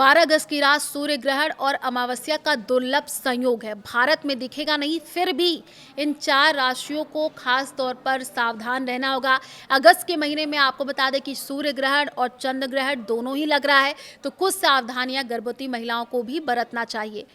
12 अगस्त की रात सूर्य ग्रहण और अमावस्या का दुर्लभ संयोग है। भारत में दिखेगा नहीं, फिर भी इन 4 राशियों को खास तौर पर सावधान रहना होगा। अगस्त के महीने में आपको बता दें कि सूर्य ग्रहण और चंद्र ग्रहण दोनों ही लग रहा है, तो कुछ सावधानियां गर्भवती महिलाओं को भी बरतना चाहिए।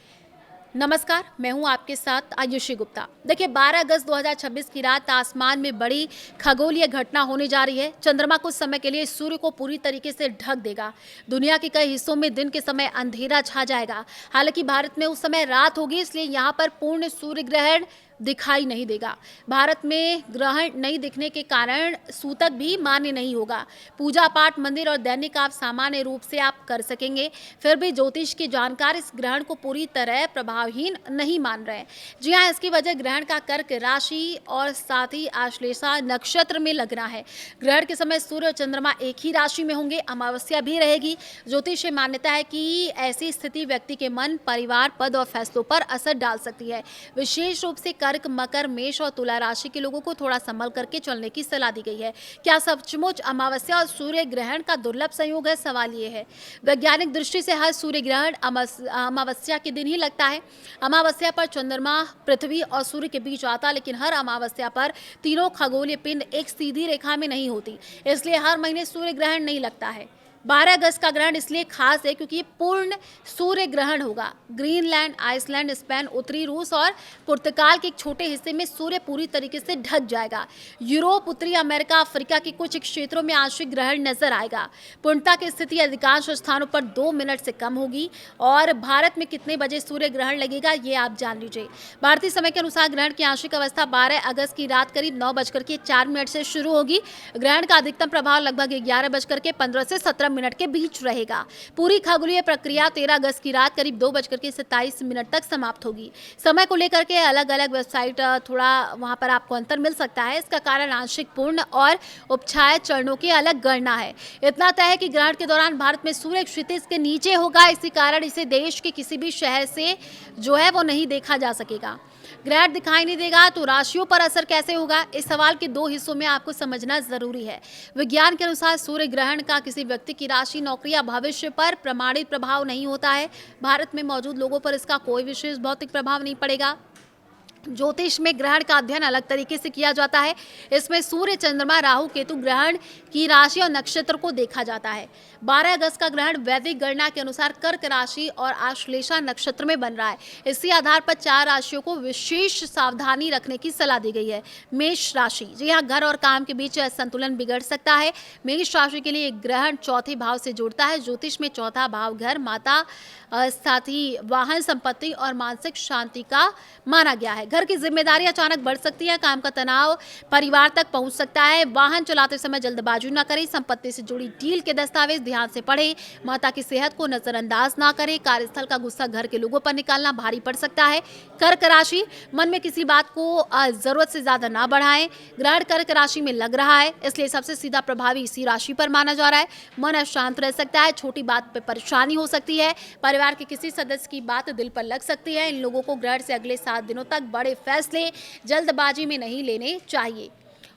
नमस्कार, मैं हूं आपके साथ आयुषी गुप्ता। देखिए, 12 अगस्त 2026 की रात आसमान में बड़ी खगोलीय घटना होने जा रही है। चंद्रमा कुछ समय के लिए सूर्य को पूरी तरीके से ढक देगा। दुनिया के कई हिस्सों में दिन के समय अंधेरा छा जाएगा। हालांकि भारत में उस समय रात होगी, इसलिए यहाँ पर पूर्ण सूर्य ग्रहण दिखाई नहीं देगा। भारत में ग्रहण नहीं दिखने के कारण सूतक भी मान्य नहीं होगा। पूजा पाठ, मंदिर और दैनिक आप सामान्य रूप से आप कर सकेंगे। फिर भी ज्योतिष के जानकार इस ग्रहण को पूरी तरह प्रभावहीन नहीं मान रहे हैं। जी हाँ, इसकी वजह ग्रहण का कर्क राशि और साथ ही आश्लेषा नक्षत्र में लगना है। ग्रहण के समय सूर्य और चंद्रमा एक ही राशि में होंगे, अमावस्या भी रहेगी। ज्योतिष में मान्यता है कि ऐसी स्थिति व्यक्ति के मन, परिवार, पद और फैसलों पर असर डाल सकती है। विशेष रूप से कर्क, मकर, मेष और तुला राशि के लोगों को थोड़ा संभल करके चलने की सलाह दी गई है। क्या सचमुच अमावस्या और सूर्य ग्रहण का दुर्लभ संयोग है? सवाल ये है। वैज्ञानिक दृष्टि से हर सूर्य ग्रहण अमावस्या के दिन ही लगता है। अमावस्या पर चंद्रमा पृथ्वी और सूर्य के बीच आता, लेकिन हर अमावस्या पर तीनों खगोलीय पिंड एक सीधी रेखा में नहीं होती, इसलिए हर महीने सूर्य ग्रहण नहीं लगता है। 12 अगस्त का ग्रहण इसलिए खास है क्योंकि ये पूर्ण सूर्य ग्रहण होगा। ग्रीनलैंड, आइसलैंड, स्पेन, उत्तरी रूस और पुर्तगाल के एक छोटे हिस्से में सूर्य पूरी तरीके से ढक जाएगा। यूरोप, उत्तरी अमेरिका, अफ्रीका के कुछ क्षेत्रों में आंशिक ग्रहण नजर आएगा। पूर्णता की स्थिति अधिकांश स्थानों पर 2 मिनट से कम होगी। और भारत में कितने बजे सूर्य ग्रहण लगेगा, ये आप जान लीजिए। भारतीय समय के अनुसार ग्रहण की आंशिक अवस्था 12 अगस्त की रात करीब 9:04 से शुरू होगी। ग्रहण का अधिकतम प्रभाव लगभग 11:15 से 17 मिनट के बीच रहेगा। पूरी खगोलीय प्रक्रिया 13 अगस्त की रात करीब 2:27 तक समाप्त होगी। समय को लेकर के अलग अलग वेबसाइट थोड़ा वहां पर आपको अंतर मिल सकता है। इसका कारण आंशिक, पूर्ण और उपछाया चरणों की अलग गणना है। इतना तय है कि ग्रहण के दौरान भारत में सूर्य क्षितिज के नीचे होगा। इसी कारण इसे देश के किसी भी शहर से जो है वो नहीं देखा जा सकेगा। ग्रहण दिखाई नहीं देगा तो राशियों पर असर कैसे होगा? इस सवाल के 2 हिस्सों में आपको समझना जरूरी है। विज्ञान के अनुसार सूर्य ग्रहण का किसी व्यक्ति की राशि, नौकरी या भविष्य पर प्रमाणित प्रभाव नहीं होता है। भारत में मौजूद लोगों पर इसका कोई विशेष भौतिक प्रभाव नहीं पड़ेगा। ज्योतिष में ग्रहण का अध्ययन अलग तरीके से किया जाता है। इसमें सूर्य, चंद्रमा, राहु, केतु ग्रहण की राशि और नक्षत्र को देखा जाता है। 12 अगस्त का ग्रहण वैदिक गणना के अनुसार कर्क राशि और आश्लेषा नक्षत्र में बन रहा है। इसी आधार पर 4 राशियों को विशेष सावधानी रखने की सलाह दी गई है। मेष राशि, जी हाँ, घर और काम के बीच संतुलन बिगड़ सकता है। मेष राशि के लिए ग्रहण चौथे भाव से जुड़ता है। ज्योतिष में चौथा भाव घर, माता, साथ ही वाहन, संपत्ति और मानसिक शांति का माना गया है। घर की जिम्मेदारी अचानक बढ़ सकती है। काम का तनाव परिवार तक पहुंच सकता है। वाहन चलाते समय जल्दबाजी न करें। संपत्ति से जुड़ी डील के दस्तावेज ध्यान से पढ़ें। माता की सेहत को नजरअंदाज ना करें। कार्यस्थल का गुस्सा घर के लोगों पर निकालना भारी पड़ सकता है। कर्क राशि, मन में किसी बात को जरूरत से ज्यादा ना बढ़ाएं। ग्रहण कर्क राशि में लग रहा है, इसलिए सबसे सीधा प्रभावी इसी राशि पर माना जा रहा है। मन अशांत रह सकता है। छोटी बात पर परेशानी हो सकती है। परिवार के किसी सदस्य की बात दिल पर लग सकती है। इन लोगों को ग्रहण से अगले 7 दिनों तक बड़े फैसले जल्दबाजी में नहीं लेने चाहिए।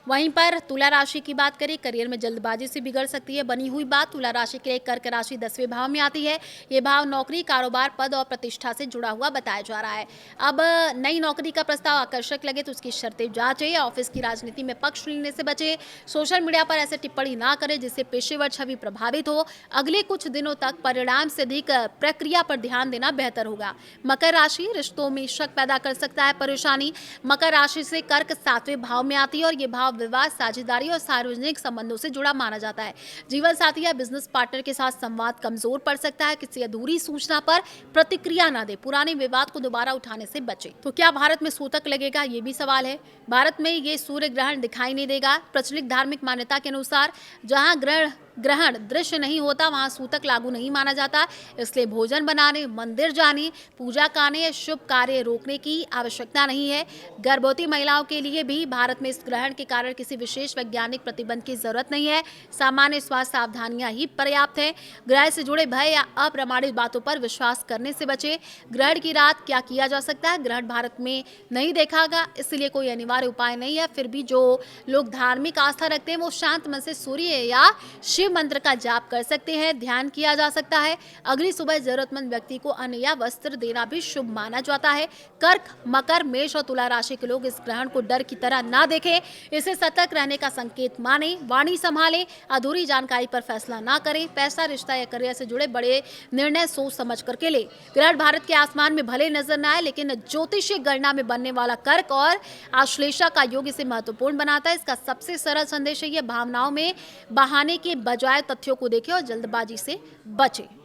वहीं पर तुला राशि की बात करें, करियर में जल्दबाजी से बिगड़ सकती है बनी हुई बात। तुला राशि के लिए कर्क राशि 10वें भाव में आती है। ये भाव नौकरी, कारोबार, पद और प्रतिष्ठा से जुड़ा हुआ बताया जा रहा है। अब नई नौकरी का प्रस्ताव आकर्षक लगे तो उसकी शर्तें जांचें। ऑफिस की राजनीति में पक्ष लेने से बचे। सोशल मीडिया पर ऐसे टिप्पणी ना करें जिससे पेशेवर छवि प्रभावित हो। अगले कुछ दिनों तक परिणाम से अधिक प्रक्रिया पर ध्यान देना बेहतर होगा। मकर राशि, रिश्तों में शक पैदा कर सकता है परेशानी। मकर राशि से कर्क 7वें भाव में आती है और ये भाव विवाद, साझेदारी और सार्वजनिक संबंधों से जुड़ा माना जाता है। जीवन साथी या बिजनेस पार्टनर के साथ संवाद कमजोर पड़ सकता है। किसी अधूरी सूचना पर प्रतिक्रिया न दे। पुराने विवाद को दोबारा उठाने से बचे। तो क्या भारत में सूतक लगेगा, ये भी सवाल है। भारत में ये सूर्य ग्रहण दिखाई नहीं देगा। प्रचलित धार्मिक मान्यता के अनुसार जहां ग्रहण दृश्य नहीं होता वहां सूतक लागू नहीं माना जाता। इसलिए भोजन बनाने, मंदिर जाने, पूजा करने या शुभ कार्य रोकने की आवश्यकता नहीं है। गर्भवती महिलाओं के लिए भी भारत में इस ग्रहण के कारण किसी विशेष वैज्ञानिक प्रतिबंध की जरूरत नहीं है। सामान्य स्वास्थ्य सावधानियां ही पर्याप्त है। ग्रह से जुड़े भय या अप्रमाणित बातों पर विश्वास करने से बचे। ग्रहण की रात क्या किया जा सकता है? ग्रहण भारत में नहीं देखा गया, इसलिए कोई अनिवार्य उपाय नहीं है। फिर भी जो लोग धार्मिक आस्था रखते हैं वो शांत मन से सूर्य या शिव मंत्र का जाप कर सकते हैं, ध्यान किया जा सकता है। अगली सुबह जरूरतमंद व्यक्ति को अन्न या वस्त्र देना भी शुभ माना जाता है। कर्क, मकर, मेष और तुला राशि के लोग इस ग्रहण को डर की तरह ना देखें, इसे सतर्क रहने का संकेत माने। वाणी संभालें, अधूरी जानकारी पर फैसला ना करें। पैसा, रिश्ता या करियर से जुड़े बड़े निर्णय सोच समझ करके ले। ग्रहण भारत के आसमान में भले नजर न आए, लेकिन ज्योतिषीय गणना में बनने वाला कर्क और आश्लेषा का योग इसे महत्वपूर्ण बनाता है। इसका सबसे सरल संदेश है, ये भावनाओं में बहाने के बजाय तथ्यों को देखें और जल्दबाजी से बचें।